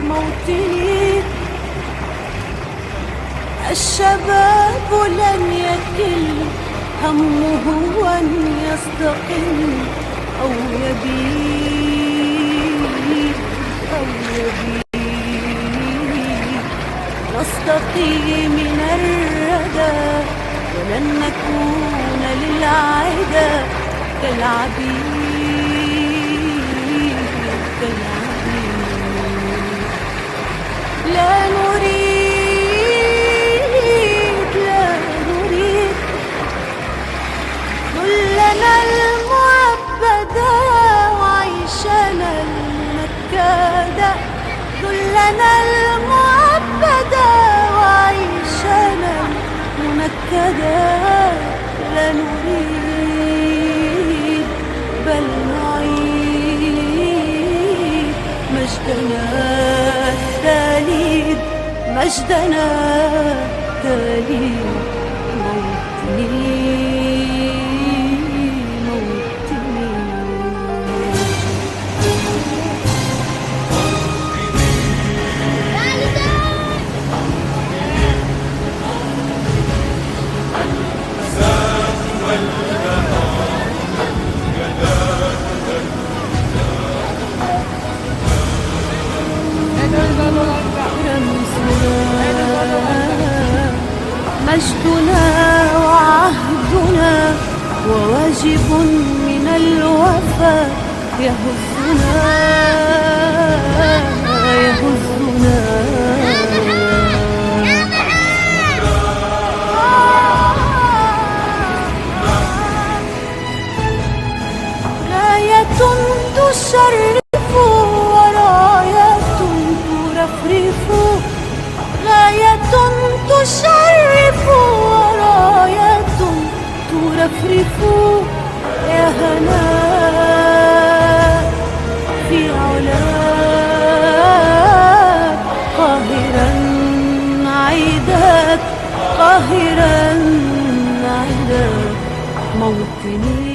موطني الشباب لن يكل همه أن يستقل أو يبيد نستقي من الردى ولن نكون للعدا كالعبيد لا نريد ذلنا المعبدا وعيشنا المنكدا ذلنا المعبدا وعيشنا المنكدا لا نريد بل نعيد مجدنا التاليد مجدنا التاليد موطني مجدنا وعهدنا وواجب من الوفا يهزنا راية تشرف وراية ترفرف راية تشرف وراية ترفرف يا هناء في علاك قاهرا عيدك قاهرا عيدك موطني